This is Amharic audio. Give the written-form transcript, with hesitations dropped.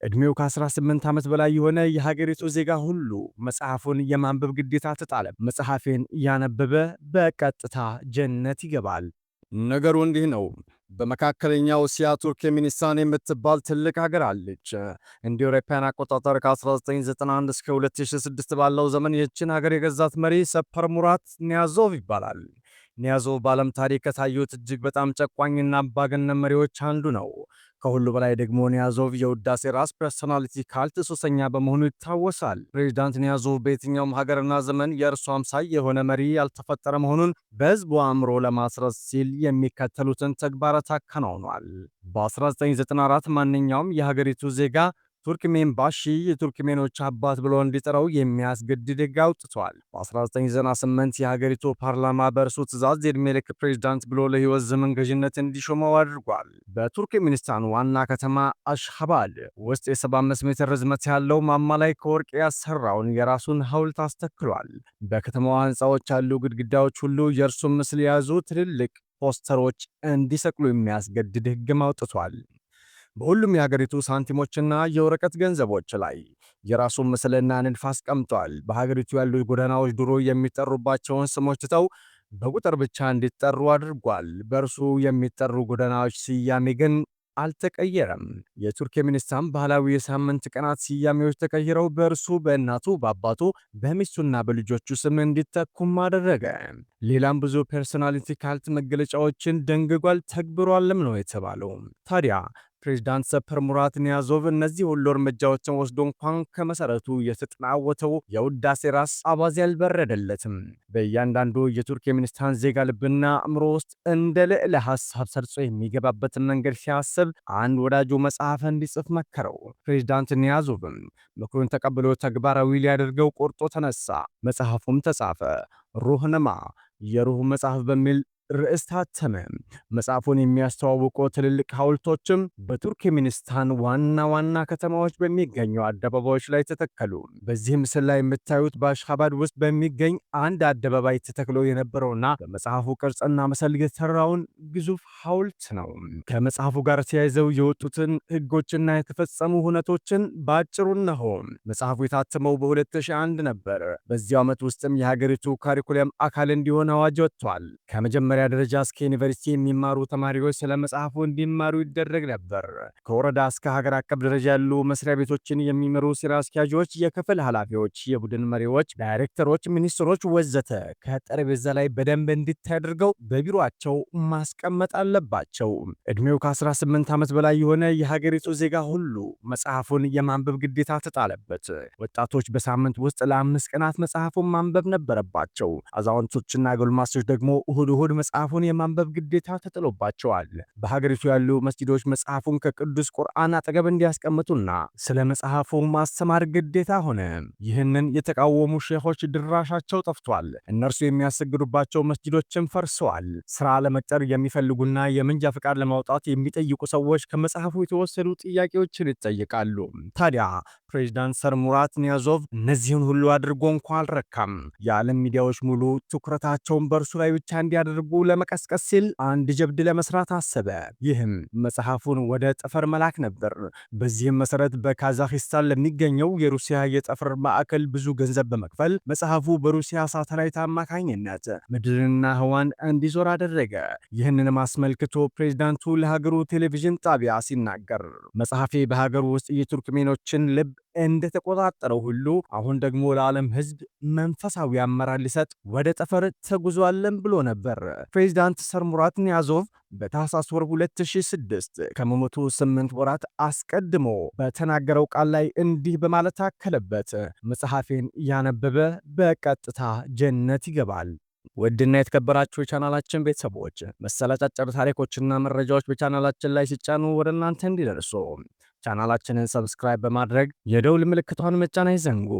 ዕድሜው ከ18 ዓመት በላይ የሆነ የሀገሪቱ ዜጋ ሁሉ መጽሐፉን የማንበብ ግዴታ ተጣለ። መጽሐፌን ያነበበ በቀጥታ ጀነት ይገባል። ነገሩ እንዲህ ነው። በመካከለኛው እስያ ቱርክሜኒስታን የምትባል ትልቅ ሀገር አለች። እንደ አውሮፓውያን አቆጣጠር ከ1991 እስከ 2006 ባለው ዘመን ይህችን ሀገር የገዛት መሪ ሰፐር ሙራት ኒያዞቭ ይባላል። ኒያዞቭ በዓለም ታሪክ ከታዩት እጅግ በጣም ጨቋኝና አምባገነን መሪዎች አንዱ ነው። ከሁሉ በላይ ደግሞ ኒያዞቭ የውዳሴ ራስ ፐርሶናሊቲ ካልት ሱሰኛ በመሆኑ ይታወሳል። ፕሬዚዳንት ኒያዞቭ በየትኛውም ሀገርና ዘመን የእርሱ አምሳይ የሆነ መሪ ያልተፈጠረ መሆኑን በሕዝቡ አእምሮ ለማስረጽ ሲል የሚከተሉትን ተግባራት አከናውኗል። በ1994 ማንኛውም የሀገሪቱ ዜጋ ቱርክሜን ባሺ የቱርክሜኖች አባት ብሎ እንዲጠራው የሚያስገድድ ሕግ አውጥቷል። በ1998 የሀገሪቱ ፓርላማ በእርሱ ትዕዛዝ የዕድሜ ልክ ፕሬዝዳንት ብሎ ለሕይወት ዘመን ገዥነት እንዲሾመው አድርጓል። በቱርክሜኒስታን ዋና ከተማ አሽኻባድ ውስጥ የ75 ሜትር ርዝመት ያለው ማማ ላይ ከወርቅ ያሰራውን የራሱን ሐውልት አስተክሏል። በከተማዋ ሕንፃዎች ያሉ ግድግዳዎች ሁሉ የእርሱን ምስል የያዙ ትልልቅ ፖስተሮች እንዲሰቅሉ የሚያስገድድ ሕግም አውጥቷል። በሁሉም የሀገሪቱ ሳንቲሞችና የወረቀት ገንዘቦች ላይ የራሱን ምስልና ንድፍ አስቀምጧል። በሀገሪቱ ያሉ ጎዳናዎች ድሮ የሚጠሩባቸውን ስሞች ትተው በቁጥር ብቻ እንዲጠሩ አድርጓል። በእርሱ የሚጠሩ ጎዳናዎች ስያሜ ግን አልተቀየረም። የቱርክሜኒስታን ባህላዊ የሳምንት ቀናት ስያሜዎች ተቀይረው በእርሱ በእናቱ፣ በአባቱ፣ በሚስቱና በልጆቹ ስም እንዲተኩም አደረገ። ሌላም ብዙ ፐርሶናሊቲ ካልት መገለጫዎችን ደንግጓል፣ ተግብሯልም ነው የተባለው። ታዲያ ፕሬዝዳንት ሰፐር ሙራት ኒያዞቭ እነዚህ ሁሉ እርምጃዎችን ወስዶ እንኳን ከመሰረቱ የተጠናወተው የውዳሴ ራስ አባዜ አልበረደለትም። በእያንዳንዱ የቱርክሜኒስታን ዜጋ ልብና አእምሮ ውስጥ እንደ ልዕለ ሐሳብ ሰርጾ የሚገባበትን መንገድ ሲያስብ አንድ ወዳጁ መጽሐፍ እንዲጽፍ መከረው። ፕሬዝዳንት ኒያዞቭም ምክሩን ተቀብሎ ተግባራዊ ሊያደርገው ቆርጦ ተነሳ። መጽሐፉም ተጻፈ። ሩህነማ የሩህ መጽሐፍ በሚል ርዕስ ታተመ። መጽሐፉን የሚያስተዋውቁ ትልልቅ ሐውልቶችም በቱርክሜኒስታን ዋና ዋና ከተማዎች በሚገኙ አደባባዮች ላይ ተተከሉ። በዚህ ምስል ላይ የምታዩት በአሽኻባድ ውስጥ በሚገኝ አንድ አደባባይ ተተክሎ የነበረውና በመጽሐፉ ቅርጽና መሰል የተሰራውን ግዙፍ ሐውልት ነው። ከመጽሐፉ ጋር ተያይዘው የወጡትን ሕጎችና የተፈጸሙ ሁነቶችን በአጭሩ እነሆ። መጽሐፉ የታተመው በ2001 ነበር። በዚያው ዓመት ውስጥም የሀገሪቱ ካሪኩለም አካል እንዲሆን አዋጅ ወጥቷል። ከመጀመሪያ ደረጃ እስከ ዩኒቨርሲቲ የሚማሩ ተማሪዎች ስለ መጽሐፉ እንዲማሩ ይደረግ ነበር። ከወረዳ እስከ ሀገር አቀፍ ደረጃ ያሉ መስሪያ ቤቶችን የሚመሩ ስራ አስኪያጆች፣ የክፍል ኃላፊዎች፣ የቡድን መሪዎች፣ ዳይሬክተሮች፣ ሚኒስትሮች ወዘተ ከጠረጴዛ ላይ በደንብ እንዲታይ አድርገው በቢሮአቸው ማስቀመጥ አለባቸው። ዕድሜው ከ18 ዓመት በላይ የሆነ የሀገሪቱ ዜጋ ሁሉ መጽሐፉን የማንበብ ግዴታ ተጣለበት። ወጣቶች በሳምንት ውስጥ ለ5 ቀናት መጽሐፉን ማንበብ ነበረባቸው። አዛውንቶችና ጎልማሶች ደግሞ እሁድ እሁድ መጽሐፉን የማንበብ ግዴታ ተጥሎባቸዋል። በሀገሪቱ ያሉ መስጂዶች መጽሐፉን ከቅዱስ ቁርአን አጠገብ እንዲያስቀምጡና ስለ መጽሐፉ ማስተማር ግዴታ ሆነ። ይህንን የተቃወሙ ሼኾች ድራሻቸው ጠፍቷል። እነርሱ የሚያሰግዱባቸው መስጂዶችም ፈርሰዋል። ስራ ለመቅጠር የሚፈልጉና የመንጃ ፈቃድ ለማውጣት የሚጠይቁ ሰዎች ከመጽሐፉ የተወሰዱ ጥያቄዎችን ይጠይቃሉ። ታዲያ ፕሬዝዳንት ሰር ሙራት ኒያዞቭ እነዚህን ሁሉ አድርጎ እንኳ አልረካም። የዓለም ሚዲያዎች ሙሉ ትኩረታቸውን በእርሱ ላይ ብቻ እንዲያደርጉ ለመቀስቀስ ሲል አንድ ጀብድ ለመስራት አሰበ። ይህም መጽሐፉን ወደ ጠፈር መላክ ነበር። በዚህም መሰረት በካዛክስታን ለሚገኘው የሩሲያ የጠፈር ማዕከል ብዙ ገንዘብ በመክፈል መጽሐፉ በሩሲያ ሳተላይት አማካኝነት ምድርና ህዋን እንዲዞር አደረገ። ይህንንም አስመልክቶ ፕሬዝዳንቱ ለሀገሩ ቴሌቪዥን ጣቢያ ሲናገር መጽሐፌ በሀገሩ ውስጥ የቱርክሜኖችን ልብ እንደተቆጣጠረው ሁሉ አሁን ደግሞ ለዓለም ህዝብ መንፈሳዊ አመራር ሊሰጥ ወደ ጠፈር ተጉዟለን ብሎ ነበር። ፕሬዝዳንት ሰር ሙራት ኒያዞቭ በታህሳስ ወር 2006 ከመሞቱ 8 ወራት አስቀድሞ በተናገረው ቃል ላይ እንዲህ በማለት አከለበት። መጽሐፌን ያነበበ በቀጥታ ጀነት ይገባል። ውድና የተከበራችሁ የቻናላችን ቤተሰቦች መሰል አጫጭር ታሪኮችና መረጃዎች በቻናላችን ላይ ሲጫኑ ወደ እናንተ እንዲደርሱ ቻናላችንን ሰብስክራይብ በማድረግ የደውል ምልክቷን መጫን አይዘንጉ።